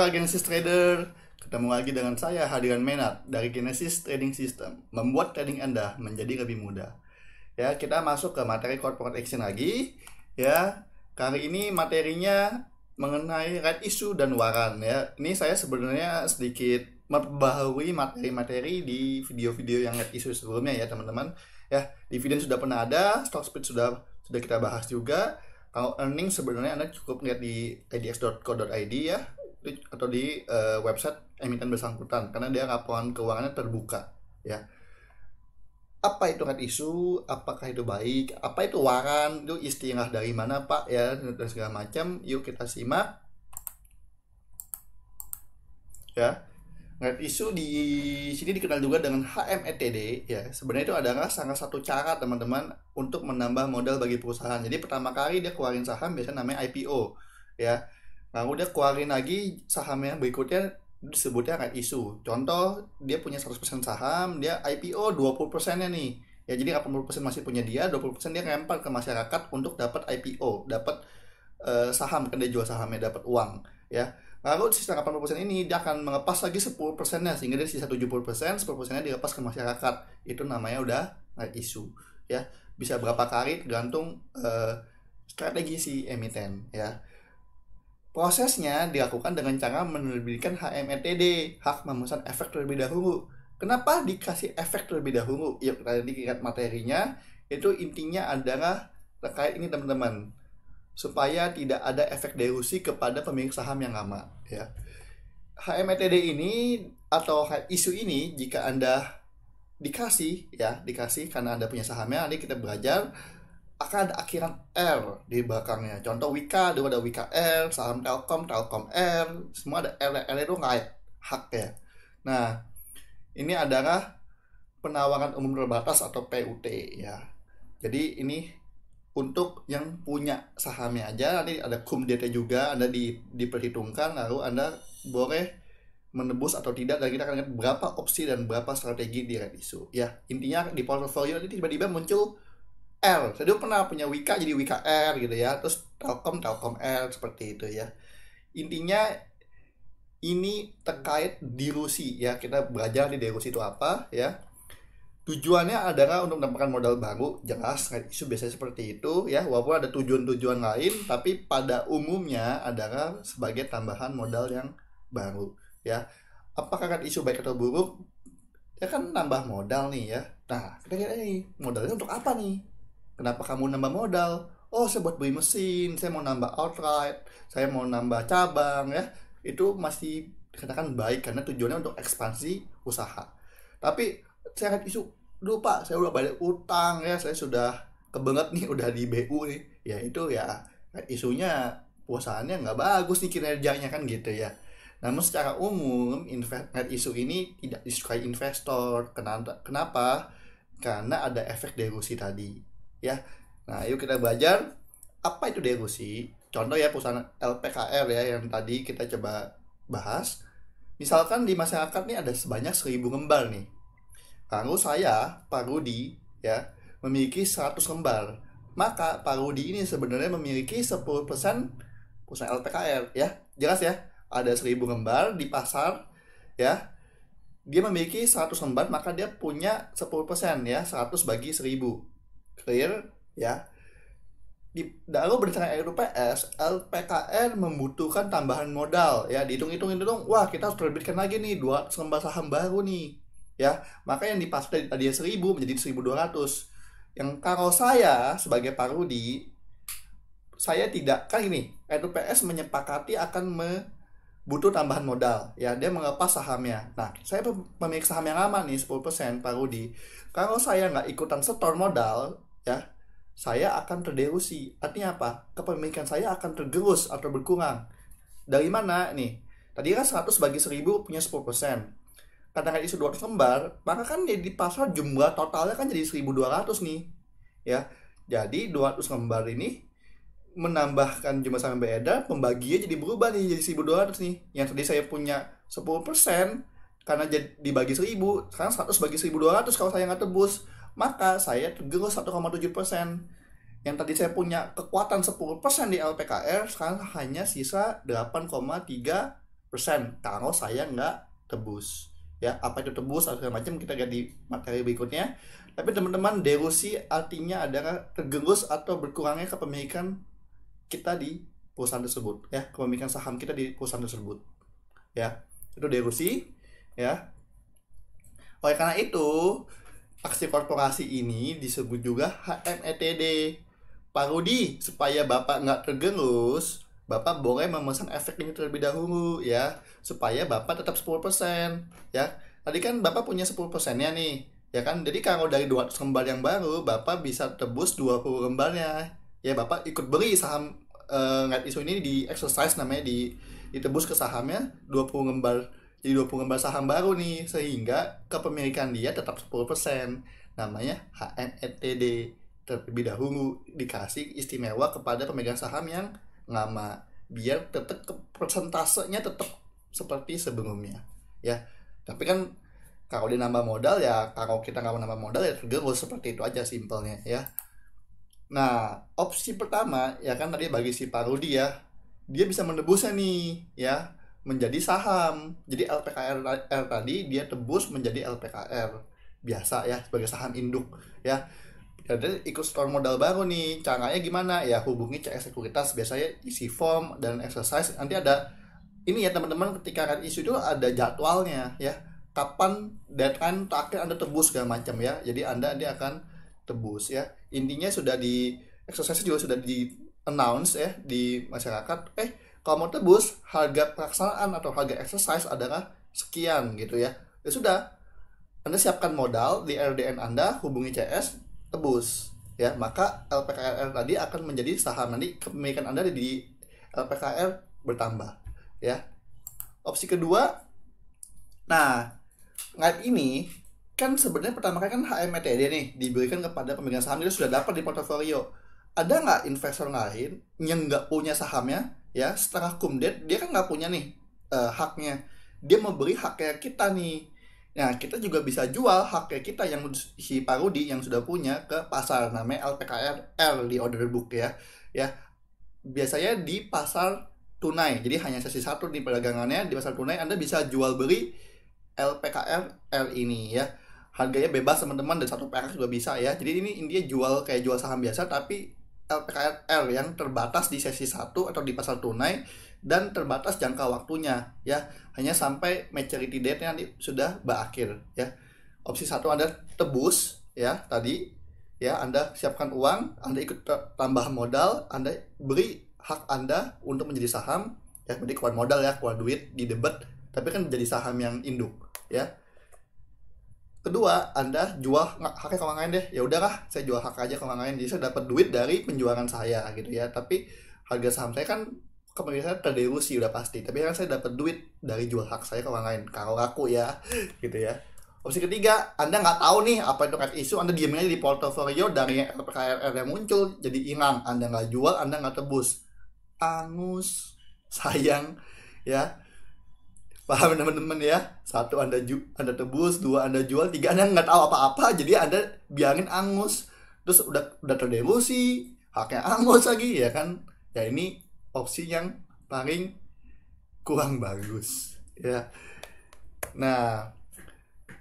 para Genesis Trader, ketemu lagi dengan saya Hadiran Menat dari Genesis Trading System, membuat trading Anda menjadi lebih mudah. Ya, kita masuk ke materi corporate action lagi. Ya, kali ini materinya mengenai right issue dan waran ya. Ini saya sebenarnya sedikit memperbaharui materi-materi di video-video yang right issue sebelumnya ya, teman-teman. Ya, dividen sudah pernah ada, stock split sudah kita bahas juga. Kalau earning sebenarnya Anda cukup lihat di idx.co.id ya, atau di website emiten bersangkutan karena dia laporan keuangannya terbuka ya. Apa itu right issue, apakah itu baik, apa itu waran, itu istilah dari mana Pak ya, dan segala macam. Yuk kita simak ya. Right issue di sini dikenal juga dengan HMETD ya. Sebenarnya itu adalah salah satu cara teman-teman untuk menambah modal bagi perusahaan. Jadi pertama kali dia keluarin saham biasanya namanya IPO ya. Lalu dia keluarin lagi sahamnya berikutnya disebutnya right issue. Contoh dia punya 100% saham, dia IPO 20%-nya nih. Ya jadi 80% masih punya dia, 20% dia lempar ke masyarakat untuk dapat IPO, dapat saham, kan dia jual sahamnya dapat uang ya. Lalu sisa 80% ini dia akan melepas lagi 10%-nya sehingga dia sisa 70%, 10%-nya dilepas ke masyarakat. Itu namanya udah right issue ya. Bisa berapa kali tergantung strategi si emiten ya. Prosesnya dilakukan dengan cara menerbitkan HMETD, hak memesan efek terlebih dahulu. Kenapa dikasih efek terlebih dahulu? Ya tadi lihat materinya, itu intinya adalah terkait ini teman-teman, supaya tidak ada efek delusi kepada pemilik saham yang lama ya. HMETD ini atau isu ini jika Anda dikasih karena Anda punya sahamnya, nanti kita belajar akan ada akhiran R di belakangnya. Contoh Wika, dulu ada Wika R, saham Telkom R, semua ada R itu nggak hak ya. Nah, ini adalah penawaran umum terbatas atau PUT ya. Jadi ini untuk yang punya sahamnya aja, nanti ada CUMDT juga Anda diperhitungkan, lalu Anda boleh menebus atau tidak, dan kita akan lihat berapa opsi dan berapa strategi di right issue ya. Intinya di portfolio ini tiba-tiba muncul R. Saya dulu pernah punya Wika jadi Wika R gitu ya, terus Telkom R seperti itu ya. Intinya ini terkait dilusi ya, kita belajar di dilusi itu apa ya. Tujuannya adalah untuk mendapatkan modal baru, jelas right issue biasanya seperti itu ya, walaupun ada tujuan-tujuan lain, tapi pada umumnya adalah sebagai tambahan modal yang baru ya. Apakah right issue baik atau buruk? Ya kan nambah modal nih ya. Nah, kita lihat nih, modalnya untuk apa nih? Kenapa kamu nambah modal? Oh, saya buat beli mesin, saya mau nambah outright, saya mau nambah cabang ya. Itu masih dikatakan baik karena tujuannya untuk ekspansi usaha. Tapi saya right issue, dulu Pak, saya udah bayar utang ya, saya sudah kebenget nih, udah di BU nih. Ya itu ya, right isunya perusahaannya nggak bagus nih kinerjanya kan gitu ya. Namun secara umum right issue ini tidak disukai investor. Kenapa? Karena ada efek delusi tadi ya. Nah, yuk kita belajar apa itu delusi. Contoh ya, perusahaan LPKR ya yang tadi kita coba bahas. Misalkan di masyarakat nih ada sebanyak 1000 lembar nih. Lalu saya, Pak Rudi, ya, memiliki 100 lembar. Maka Pak Rudi ini sebenarnya memiliki 10% perusahaan LPKR, ya. Jelas ya, ada 1000 lembar di pasar, ya. Dia memiliki 100 lembar, maka dia punya 10% ya, 100 bagi 1000. Clear, ya. Lalu berdasarkan RUPS, LPKR membutuhkan tambahan modal, ya. Dihitung-hitung, wah kita harus terbitkan lagi nih 200 lembar saham baru nih. Ya, maka yang dipasar dari tadi 1000 menjadi 1200. Yang kalau saya sebagai Pak Rudi, saya tidak, kan ini RUPS menyepakati akan butuh tambahan modal ya, dia melepas sahamnya. Nah, saya pemilik saham yang lama nih 10% Pak Rudi. Kalau saya nggak ikutan setor modal ya, saya akan terdelusi. Artinya apa? Kepemilikan saya akan tergerus atau berkurang. Dari mana nih? Tadi kan 100 bagi 1000 punya 10%. Karena isu 200 lembar, maka kan di pasar jumlah totalnya kan jadi 1200 nih ya. Jadi 200 lembar ini menambahkan jumlah saham beredar, pembagiannya jadi berubah nih, jadi 1200 nih. Yang tadi saya punya 10% karena dibagi 1000, sekarang 100 bagi 1200 kalau saya nggak tebus, maka saya tergerus 1,7%. Yang tadi saya punya kekuatan 10% di LPKR, sekarang hanya sisa 8,3 kalau saya nggak tebus. Ya, apa itu tebus atau segala macam kita lihat di materi berikutnya. Tapi teman-teman, derusi artinya adalah tergerus atau berkurangnya kepemilikan kita di perusahaan tersebut, ya, kepemilikan saham kita di perusahaan tersebut, ya, itu derusi, ya. Oleh karena itu, aksi korporasi ini disebut juga HMETD. Pak Rudi, supaya Bapak nggak tergerus, Bapak boleh memesan efek ini terlebih dahulu, ya, supaya Bapak tetap 10%, ya. Tadi kan Bapak punya 10%-nya nih, ya kan? Jadi kalau dari 200 lembar yang baru, Bapak bisa tebus 20 lembarnya. Ya, Bapak ikut beli saham Right Issue ini di exercise, namanya ditebus ke sahamnya 20 lembar. Jadi 20 lembar saham baru nih, sehingga kepemilikan dia tetap 10%. Namanya HMETD. Terlebih dahulu dikasih istimewa kepada pemegang saham yang lama, biar tetap persentasenya tetap seperti sebelumnya, ya. Tapi kan kalau dia nambah modal, ya, kalau kita nggak mau nambah modal, ya tergerus, seperti itu aja simpelnya, ya. Nah, opsi pertama, ya kan, tadi bagi si Pak Rudi, ya, dia bisa menebusnya nih, ya, menjadi saham. Jadi LPKR tadi dia tebus menjadi LPKR biasa, ya, sebagai saham induk, ya. Jadi ikut store modal baru nih. Caranya gimana? Ya hubungi CS Sekuritas, biasanya isi form dan exercise. Nanti ada ini ya teman-teman, ketika Right Issue itu ada jadwalnya, ya. Kapan deadline terakhir Anda tebus segala macam, ya. Jadi dia akan tebus, ya. Intinya sudah di exercise juga sudah di announce, ya, di masyarakat. Kalau mau tebus, harga pelaksanaan atau harga exercise adalah sekian gitu, ya. Ya sudah. Anda siapkan modal di RDN Anda, hubungi CS, tebus, ya, maka LPKR tadi akan menjadi saham. Nanti kepemilikan Anda di LPKR bertambah, ya. Opsi kedua, nah, Right ini kan sebenarnya pertama kali kan HMETD nih diberikan kepada pemegang saham, itu sudah dapat di portofolio. Ada nggak investor lain yang nggak punya sahamnya, ya, setelah kumdet dia kan nggak punya nih haknya, dia mau beli haknya kita nih. Nah, kita juga bisa jual haknya kita yang si Pak Rudi yang sudah punya ke pasar, namanya LPKR di order book, ya. Ya, biasanya di pasar tunai. Jadi hanya sesi satu di perdagangannya, di pasar tunai Anda bisa jual beli LPKR ini, ya. Harganya bebas teman-teman, dan satu perak juga bisa, ya. Jadi ini intinya kayak jual saham biasa, tapi LPKR yang terbatas di sesi 1 atau di pasar tunai, dan terbatas jangka waktunya, ya, hanya sampai maturity date-nya nanti sudah berakhir, ya. Opsi 1 Anda tebus, ya, tadi, ya, Anda siapkan uang, Anda ikut tambah modal, Anda beri hak Anda untuk menjadi saham, ya, berarti keluar modal, ya, keluar duit di debit, tapi kan jadi saham yang induk, ya. Kedua, Anda jual haknya ke orang lain deh. Ya udahlah, saya jual hak aja ke orang lain. Jadi saya dapat duit dari penjualan saya gitu, ya. Tapi harga saham saya kan kepemilikan terderusi udah pasti. Tapi kan saya dapat duit dari jual hak saya ke orang lain. Kalau laku, ya, gitu, ya. Opsi ketiga, Anda nggak tahu nih apa itu Right Issue, Anda diamin aja di portofolio, dari LPKR yang muncul jadi hilang. Anda nggak jual, Anda nggak tebus. Angus, sayang, ya. Paham teman-teman, ya? 1 Anda tebus, 2 Anda jual, 3 Anda nggak tahu apa-apa, jadi Anda biarin angus. Terus udah terdelusi, haknya angus lagi, ya kan? Ya ini opsi yang paling kurang bagus, ya. Nah,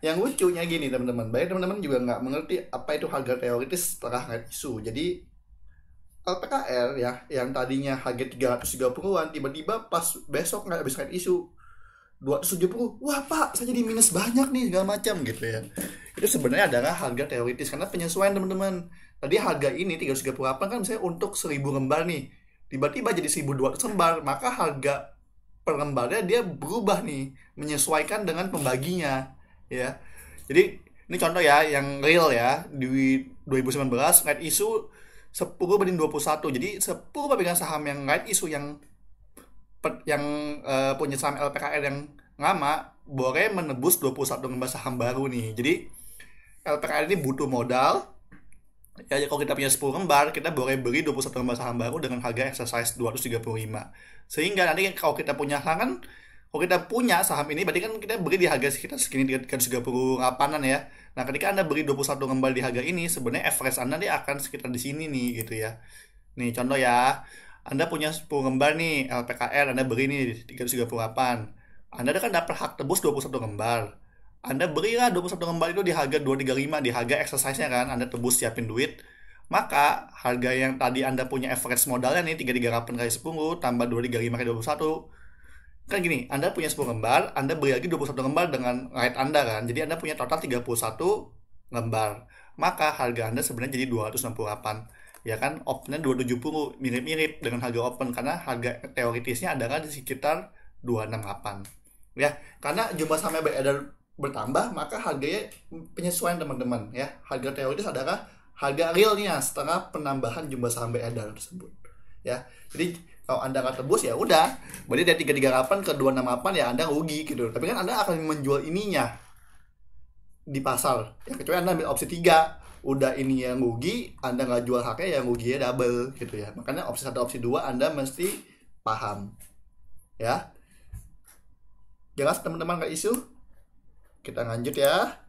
yang lucunya gini teman-teman, banyak teman-teman juga nggak mengerti apa itu harga teoritis setelah Right Issue. Jadi LPKR, ya, yang tadinya harga 330-an, tiba-tiba pas besok nggak habis Right Issue 270, wah Pak, saya jadi minus banyak nih, segala macam gitu, ya. Itu sebenarnya adalah harga teoritis karena penyesuaian teman-teman. Tadi harga ini 338 kan misalnya untuk 1000 lembar nih, tiba-tiba jadi 1200 lembar, maka harga per lembarnya dia berubah nih, menyesuaikan dengan pembaginya, ya. Jadi ini contoh, ya, yang real, ya, di 2019 Right Issue 10/21. Jadi 10 pemegang saham yang Right Issue yang punya saham LPKR yang lama boleh menebus 21 lembar saham baru nih. Jadi LPKR ini butuh modal, ya. Kalau kita punya 10 lembar, kita boleh beli 21 lembar saham baru dengan harga exercise 235. Sehingga nanti kalau kita punya saham ini, berarti kan kita beli di harga sekitar segini, 338-an, ya. Nah, ketika Anda beli 21 lembar di harga ini, sebenarnya average Anda dia akan sekitar di sini nih, gitu, ya. Nih contoh, ya. Anda punya 10 lembar nih LPKR, Anda beli nih 338. Anda kan dapat hak tebus 21 lembar. Anda berilah 21 lembar itu di harga 235, di harga exercise-nya kan, Anda tebus siapin duit. Maka harga yang tadi Anda punya average modalnya nih 338 kali 10 tambah 235 kali 21. Kan gini, Anda punya 10 lembar, Anda beri lagi 21 lembar dengan right Anda kan. Jadi Anda punya total 31 lembar. Maka harga Anda sebenarnya jadi 268. Ya kan, opennya 270, mirip-mirip dengan harga open karena harga teoritisnya adalah di sekitar 268. Ya, karena jumlah sahamnya beredar bertambah, maka harganya penyesuaian teman-teman ya. Harga teoritis adalah harga realnya setelah penambahan jumlah saham beredar tersebut. Ya. Jadi kalau Anda nggak tebus ya udah, berarti dari 338 ke 268 ya Anda rugi gitu. Tapi kan Anda akan menjual ininya di pasar. Ya kecuali Anda ambil opsi 3, udah ini yang rugi, Anda nggak jual haknya yang ruginya double gitu ya. Makanya opsi 1 opsi 2 Anda mesti paham. Ya. Jelas teman-teman nggak isu? Kita lanjut ya.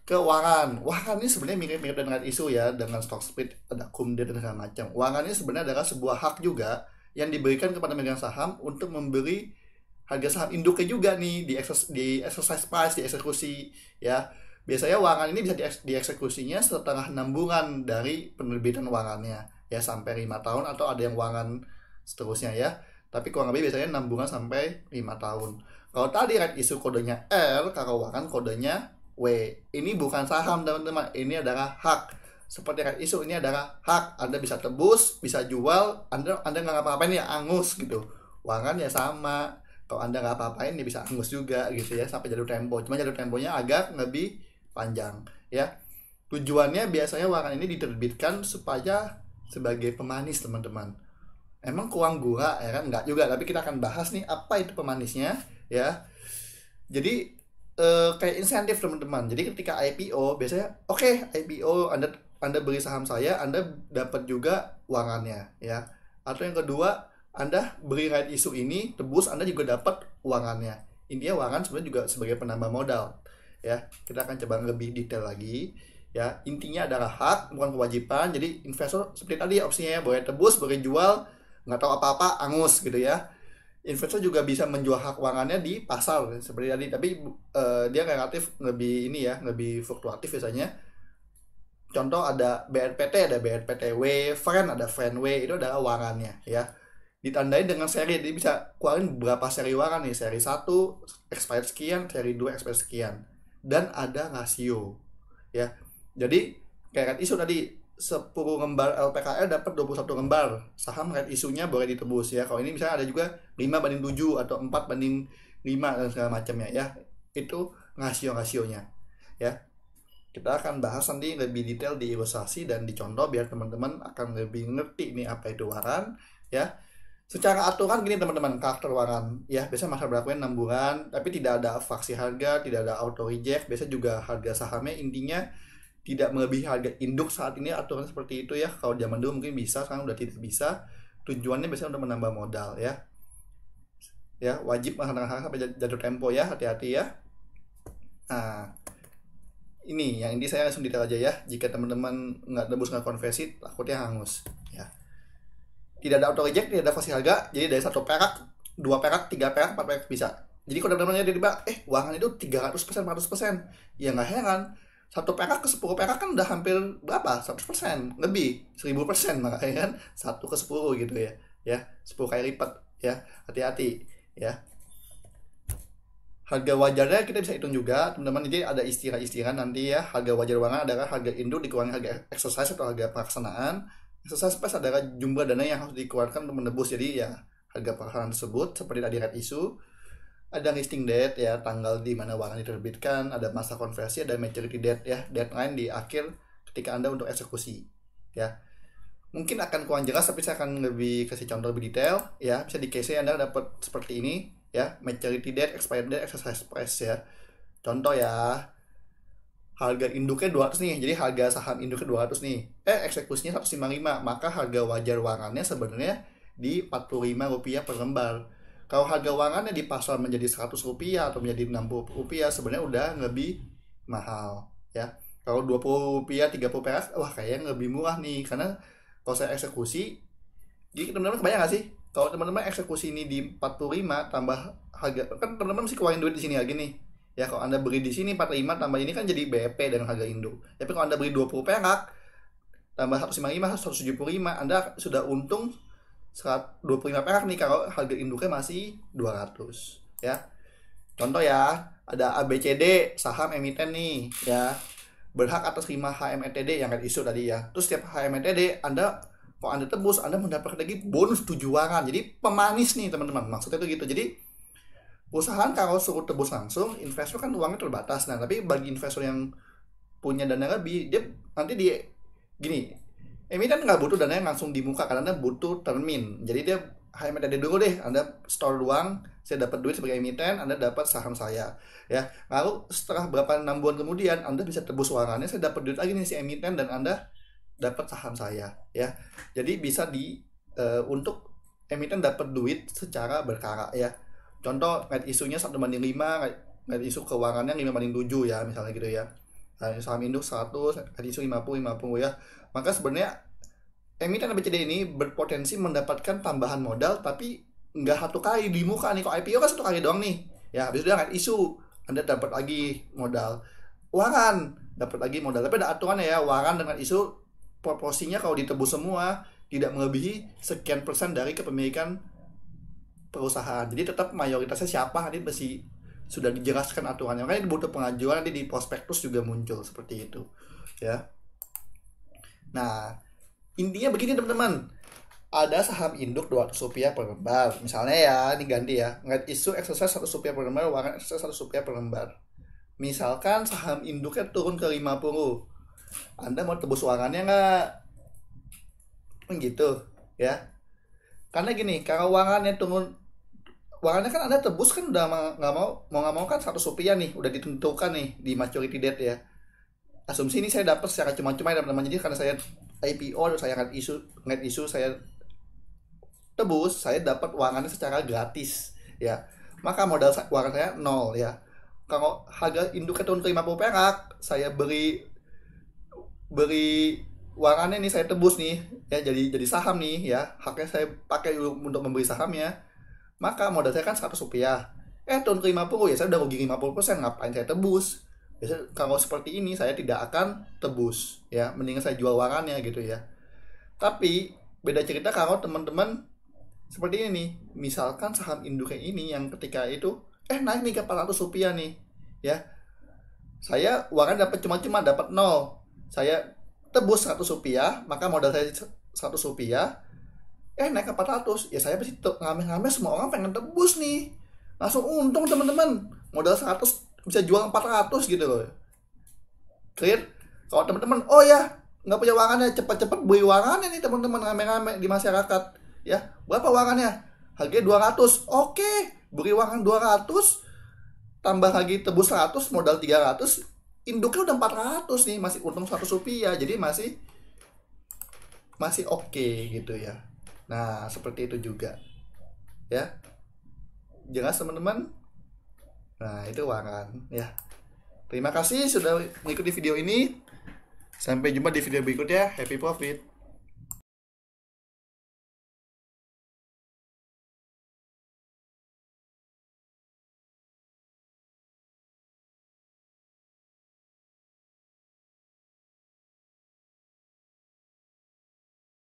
Keuangan. Waran ini sebenarnya mirip-mirip dengan isu ya, dengan stock split, ada kumdir dan segala macam. Waran ini sebenarnya adalah sebuah hak juga yang diberikan kepada pemegang saham untuk memberi harga saham induknya juga nih di exercise price, di eksekusi ya. Biasanya waran ini bisa dieksekusinya setelah 6 bulan dari penerbitan warannya ya, sampai 5 tahun atau ada yang waran seterusnya ya. Tapi kurang lebih biasanya 6 bulan sampai 5 tahun. Kalau tadi right issue kodenya L, kalau waran kodenya W. Ini bukan saham teman-teman, ini adalah hak. Seperti right issue ini adalah hak. Anda bisa tebus, bisa jual, Anda nggak ngapa-ngapain ya angus gitu. Waran ya sama. Kalau Anda nggak apa-apain ya bisa angus juga gitu ya sampai jatuh tempo. Cuma jatuh temponya agak lebih panjang ya. Tujuannya biasanya waran ini diterbitkan supaya sebagai pemanis teman-teman. Emang kurang gula ya kan? Nggak juga, tapi kita akan bahas nih apa itu pemanisnya ya. Jadi kayak insentif teman-teman. Jadi ketika IPO biasanya IPO Anda beli saham saya, Anda dapat juga warannya ya. Atau yang kedua, Anda beli right issue ini, tebus, Anda juga dapat warannya. Intinya waran sebenarnya juga sebagai penambah modal ya. Kita akan coba lebih detail lagi ya. Intinya adalah hak bukan kewajiban. Jadi investor seperti tadi opsinya boleh tebus, boleh jual, nggak tahu apa-apa, angus gitu ya. Investor juga bisa menjual hak warannya di pasar seperti tadi, tapi dia relatif lebih ini ya, lebih fluktuatif biasanya. Contoh ada BNPT, ada BNPTW, Friend, ada Friendway, itu adalah warannya ya. Ditandai dengan seri, jadi bisa keluarin berapa seri waran nih, seri 1 expired sekian, seri 2 expired sekian. Dan ada rasio ya. Jadi kayak isu tadi 10 lembar LPKL dapat 21 lembar saham right isunya boleh ditebus ya. Kalau ini misalnya ada juga 5/7 atau 4/5 dan segala macamnya ya. Itu rasio-rasionya ya. Kita akan bahas nanti lebih detail di ilustrasi dan di contoh biar teman-teman akan lebih ngerti nih apa itu waran ya. Secara aturan gini teman-teman, karakter waran ya, biasanya masa berlakunya 6 bulan, tapi tidak ada fraksi harga, tidak ada auto reject, biasanya juga harga sahamnya intinya tidak melebihi harga induk saat ini, aturan seperti itu ya. Kalau zaman dulu mungkin bisa, sekarang udah tidak bisa. Tujuannya biasanya untuk menambah modal ya. Ya, wajib melaksanakan sampai jatuh tempo ya, hati-hati ya. Nah, ini yang ini saya langsung detail aja ya. Jika teman-teman nggak tebus nggak konversi, takutnya hangus ya. Tidak ada auto reject, tidak ada fraksi harga. Jadi dari 1 perak, 2 perak, 3 perak, 4 perak bisa. Jadi kalau teman-temannya tiba-tiba waran itu 300%, 400%, ya nggak heran. 1 perak ke 10 perak kan udah hampir berapa? 100% lebih, 1000% makanya kan 1 ke 10 gitu ya. Ya, 10 kali lipat ya. Hati-hati ya. Harga wajarnya kita bisa hitung juga teman-teman. Jadi ada istilah-istilah nanti ya. Harga wajar waran adalah harga induk dikurangi harga exercise atau harga pelaksanaan. Exercise price adalah jumlah dana yang harus dikeluarkan untuk menebus. Jadi ya harga pelaksanaan tersebut seperti tadi right issue. Ada listing date ya, tanggal di mana waran diterbitkan, ada masa konversi, ada maturity date ya, deadline di akhir ketika Anda untuk eksekusi ya. Mungkin akan kurang jelas tapi saya akan lebih kasih contoh lebih detail ya. Bisa di case Anda dapat seperti ini ya, maturity date, expiry date, exercise price ya. Contoh ya, harga induknya 200 nih, jadi harga saham induknya 200 nih, eksekusinya 155, maka harga wajar warannya sebenarnya di Rp45 per lembar. Kalau harga warannya di pasar menjadi Rp100 atau menjadi Rp60 sebenarnya udah lebih mahal ya. Kalau Rp20, Rp30 wah kayaknya lebih murah nih, karena kalau saya eksekusi, jadi teman-teman kebayang gak sih? Kalau teman-teman eksekusi ini di 45 tambah harga, kan teman-teman mesti keluarin duit di sini lagi nih. Ya kalau Anda beli di sini 45 tambah ini kan jadi BEP dengan harga induk. Tapi kalau Anda beli 20 perak tambah 155 175, Anda sudah untung 25 perak nih kalau harga induknya masih 200 ya. Contoh ya, ada ABCD saham emiten nih ya. Berhak atas 5 HMETD yang isu tadi ya. Terus setiap HMETD kalau Anda tebus, Anda mendapatkan lagi bonus 7 waran. Jadi pemanis nih teman-teman. Maksudnya itu gitu. Jadi perusahaan kalau suruh tebus langsung, investor kan uangnya terbatas. Nah, tapi bagi investor yang punya dana lebih, dia nanti gini, emiten nggak butuh dana yang langsung di muka karena Anda butuh termin. Jadi dia HMETD dulu deh, Anda store uang, saya dapat duit sebagai emiten, Anda dapat saham saya. Ya, lalu setelah berapa 6 bulan kemudian Anda bisa tebus warannya, saya dapat duit lagi nih si emiten dan Anda dapat saham saya ya. Jadi bisa untuk emiten dapat duit secara berkala ya. Contoh net isunya 1:5, net isu keuangannya 5:7 ya misalnya gitu ya. Nah, saham induk 100, net isu 50 ya. Maka sebenarnya emiten ABCD ini berpotensi mendapatkan tambahan modal tapi nggak satu kali di muka nih. Kok IPO kan satu kali doang nih ya, habis itu net isu Anda dapat lagi modal, waran dapat lagi modal, tapi ada aturannya ya. Waran dengan isu proporsinya kalau ditebus semua tidak melebihi sekian persen dari kepemilikan perusahaan. Jadi tetap mayoritasnya siapa nanti mesti sudah dijelaskan aturannya. Makanya butuh pengajuan, nanti di prospektus juga muncul seperti itu ya. Nah, intinya begini teman-teman, ada saham induk Rp200 per lembar misalnya ya, ini ganti ya, net isu exercise Rp100 per lembar, waran exercise Rp100 per lembar. Misalkan saham induknya turun ke 50, Anda mau tebus warannya nggak? Gitu ya. Karena gini, kalau warannya turun, warannya kan Anda tebus kan udah nggak mau kan Rp100 nih, udah ditentukan nih di maturity date ya. Asumsi ini saya dapat secara cuma-cuma ya teman-teman. Jadi karena saya IPO, saya net isu saya tebus, saya dapat warannya secara gratis ya. Maka modal waran saya 0 ya. Kalau harga induknya turun ke 50 perak, saya beri warannya nih, saya tebus nih ya, jadi saham nih ya, haknya saya pakai untuk membeli sahamnya, maka modal saya kan Rp100, turun ke 50 ya, saya udah rugi 50%, ngapain saya tebus? Biasanya kalau seperti ini saya tidak akan tebus ya, mendingan saya jual warannya gitu ya. Tapi beda cerita kalau teman-teman seperti ini nih, misalkan saham induknya ini yang ketika itu naik nih ke Rp400 nih ya, saya waran dapat cuma dapat 0, saya tebus Rp100, maka modal saya Rp100, naik ke 400 ya, saya pasti ngamen-ngamen, semua orang pengen tebus nih, langsung untung teman-teman, modal 100 bisa jual 400 gitu loh. Clear? Kalau teman-teman oh ya nggak punya warannya, cepat-cepat beli warannya nih teman-teman, rame-rame di masyarakat ya. Berapa warannya? Harganya 200, oke, beli waran 200 tambah lagi tebus 100, modal 300, induknya udah 400 nih, masih untung Rp100, jadi masih oke gitu ya. Nah seperti itu juga ya, jelas teman-teman. Nah itu waran ya. Terima kasih sudah mengikuti video ini, sampai jumpa di video berikutnya. Happy profit.